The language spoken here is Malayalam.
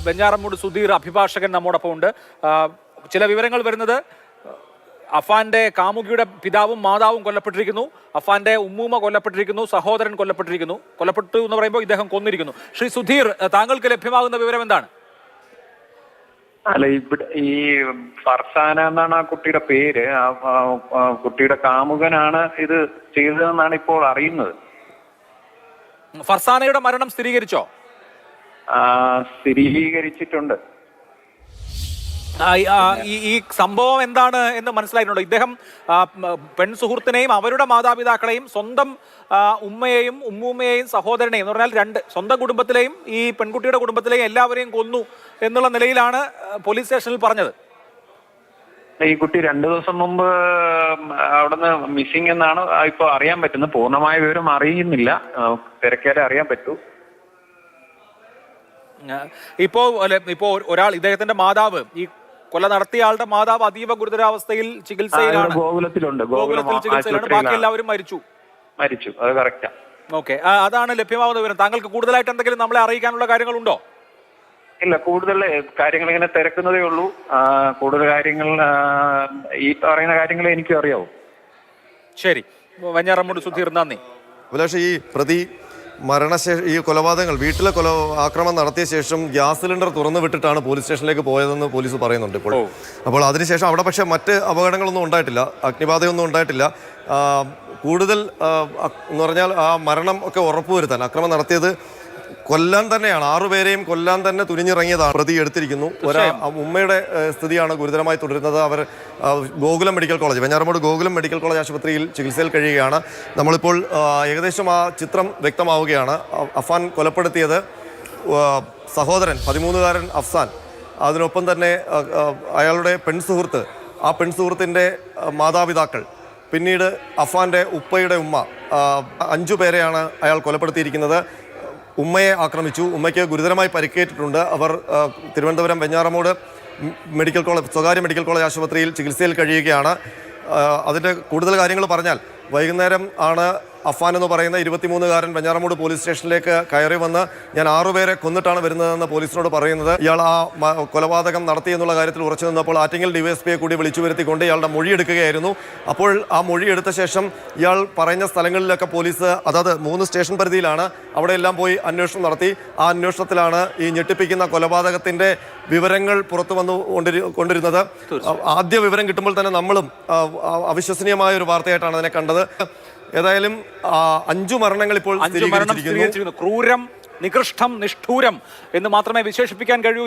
വെഞ്ഞാറമൂട് സുധീർ അഭിഭാഷകൻ നമ്മോടൊപ്പം ഉണ്ട്. ചില വിവരങ്ങൾ വരുന്നത് അഫാന്റെ കാമുകിയുടെ പിതാവും മാതാവും കൊല്ലപ്പെട്ടിരിക്കുന്നു, അഫാന്റെ ഉമ്മൂമ്മ കൊല്ലപ്പെട്ടിരിക്കുന്നു, സഹോദരൻ കൊല്ലപ്പെട്ടിരിക്കുന്നു. കൊല്ലപ്പെട്ടു എന്ന് പറയുമ്പോൾ ഇദ്ദേഹം കൊന്നിരിക്കുന്നു. ശ്രീ സുധീർ, താങ്കൾക്ക് ലഭ്യമാകുന്ന വിവരം എന്താണ്? അല്ല, ഇവിടെ ഈ ഫർസാന എന്നാണ് ആ കുട്ടിയുടെ പേര്. കുട്ടിയുടെ കാമുകനാണ് ഇത് ചെയ്തതെന്നാണ് ഇപ്പോൾ അറിയുന്നത്. ഫർസാനയുടെ മരണം സ്ഥിരീകരിച്ചോ? സ്ഥിരീകരിച്ചിട്ടുണ്ട്. ഈ സംഭവം എന്താണ് എന്ന് മനസ്സിലായിട്ടുണ്ടോ? ഇദ്ദേഹം പെൺ സുഹൃത്തിനെയും അവരുടെ മാതാപിതാക്കളെയും സ്വന്തം ഉമ്മയെയും ഉമ്മൂമ്മയെയും സഹോദരനെയും എന്ന് പറഞ്ഞാൽ സ്വന്തം കുടുംബത്തിലെയും ഈ പെൺകുട്ടിയുടെ കുടുംബത്തിലെയും എല്ലാവരെയും കൊന്നു എന്നുള്ള നിലയിലാണ് പോലീസ് സ്റ്റേഷനിൽ പറഞ്ഞത്. ഈ കുട്ടി 2 ദിവസം മുമ്പ് അവിടുന്ന് മിസ്സിംഗ് എന്നാണ് ഇപ്പൊ അറിയാൻ പറ്റുന്നത്. പൂർണ്ണമായ വിവരം അറിയുന്നില്ല, തിരക്കിയാലേ അറിയാൻ പറ്റൂ. ഇപ്പോ ഒരാൾ, ഇദ്ദേഹത്തിന്റെ മാതാവ്, ഈ കൊല നടത്തിയ ആളുടെ മാതാവ് അതീവ ഗുരുതരാവസ്ഥയിൽ ചികിത്സയിലാണ്. ഗോകുലത്തിൽ ചികിത്സയിലാണ്. ബാക്കി എല്ലാവരും മരിച്ചു. അത് കറക്റ്റാ. ഓക്കെ, അതാണ് ലഭ്യമാവുന്ന വിവരം. താങ്കൾക്ക് കൂടുതലായിട്ട് എന്തെങ്കിലും നമ്മളെ അറിയിക്കാനുള്ള കാര്യങ്ങളുണ്ടോ? ഇല്ല, കൂടുതൽ കാര്യങ്ങൾ ഇങ്ങനെ തിരക്കുന്നതേ ഉള്ളൂ. കൂടുതൽ കാര്യങ്ങൾ ഈ പറയുന്ന കാര്യങ്ങളെ എനിക്കും അറിയാവൂ. ശരി, വെഞ്ഞാറമൂട് സുധീർ, നന്ദി. അഭിലാഷ്, ഈ പ്രതി മരണശേഷം ഈ കൊലപാതകങ്ങൾ വീട്ടിലെ ആക്രമണം നടത്തിയ ശേഷം ഗ്യാസ് സിലിണ്ടർ തുറന്നു വിട്ടിട്ടാണ് പോലീസ് സ്റ്റേഷനിലേക്ക് പോയതെന്ന് പോലീസ് പറയുന്നുണ്ട് ഇപ്പോൾ. അപ്പോൾ അതിനുശേഷം അവിടെ പക്ഷേ മറ്റ് അപകടങ്ങളൊന്നും ഉണ്ടായിട്ടില്ല, അഗ്നിബാധയൊന്നും ഉണ്ടായിട്ടില്ല. കൂടുതൽ എന്ന് പറഞ്ഞാൽ ആ മരണം ഒക്കെ ഉറപ്പുവരുത്താൻ അക്രമം നടത്തിയത് കൊല്ലാൻ തന്നെയാണ്, 6 പേരെയും കൊല്ലാൻ തന്നെ തുനിഞ്ഞിറങ്ങിയതാണ് പ്രതി എടുത്തിരിക്കുന്നു. ഉമ്മയുടെ സ്ഥിതിയാണ് ഗുരുതരമായി തുടരുന്നത്. അവർ Gokulam medical college, Venjaramoodu Gokulam medical college ആശുപത്രിയിൽ ചികിത്സയിൽ കഴിയുകയാണ്. നമ്മളിപ്പോൾ ഏകദേശം ആ ചിത്രം വ്യക്തമാവുകയാണ്. അഫാൻ കൊലപ്പെടുത്തിയത് സഹോദരൻ 13-കാരൻ അഫ്സാൻ, അതിനൊപ്പം തന്നെ അയാളുടെ പെൺസുഹൃത്ത്, ആ പെൺസുഹൃത്തിൻ്റെ മാതാപിതാക്കൾ, പിന്നീട് അഫാൻ്റെ ഉപ്പയുടെ ഉമ്മ, 5 പേരെയാണ് അയാൾ കൊലപ്പെടുത്തിയിരിക്കുന്നത്. ഉമ്മയെ ആക്രമിച്ചു. ഉമ്മയ്ക്ക് ഗുരുതരമായി പരിക്കേറ്റിട്ടുണ്ട്. അവർ തിരുവനന്തപുരം വെഞ്ഞാറമൂട് മെഡിക്കൽ കോളേജ്, സ്വകാര്യ മെഡിക്കൽ കോളേജ് ആശുപത്രിയിൽ ചികിത്സയിൽ കഴിയുകയാണ്. അതിൻ്റെ കൂടുതൽ കാര്യങ്ങൾ പറഞ്ഞാൽ, വൈകുന്നേരം ആണ് അഫാൻ എന്ന് പറയുന്ന 23-കാരൻ വെഞ്ഞാറമൂട് പോലീസ് സ്റ്റേഷനിലേക്ക് കയറി വന്ന് ഞാൻ 6 പേരെ കൊന്നിട്ടാണ് വരുന്നതെന്ന് പോലീസിനോട് പറയുന്നത്. ഇയാൾ ആ കൊലപാതകം നടത്തി എന്നുള്ള കാര്യത്തിൽ ഉറച്ചു നിന്നപ്പോൾ ആറ്റിങ്ങൽ ഡിവൈഎസ്പിയെ കൂടി വിളിച്ചു വരുത്തിക്കൊണ്ട് ഇയാളുടെ മൊഴി എടുക്കുകയായിരുന്നു. അപ്പോൾ ആ മൊഴി എടുത്ത ശേഷം ഇയാൾ പറയുന്ന സ്ഥലങ്ങളിലൊക്കെ പോലീസ്, അതായത് 3 സ്റ്റേഷൻ പരിധിയിലാണ്, അവിടെയെല്ലാം പോയി അന്വേഷണം നടത്തി. ആ അന്വേഷണത്തിലാണ് ഈ ഞെട്ടിപ്പിക്കുന്ന കൊലപാതകത്തിൻ്റെ വിവരങ്ങൾ പുറത്തു വന്നു കൊണ്ടിരുന്നത്. ആദ്യ വിവരം കിട്ടുമ്പോൾ തന്നെ നമ്മളും അവിശ്വസനീയമായ ഒരു വാർത്തയായിട്ടാണ് അതിനെ കണ്ടത്. ഏതായാലും 5 മരണങ്ങൾ ഇപ്പോൾ സ്ഥിരീകരിച്ചിരിക്കുന്നു. ക്രൂരം, നികൃഷ്ടം, നിഷ്ഠൂരം എന്ന് മാത്രമേ വിശേഷിപ്പിക്കാൻ കഴിയൂ.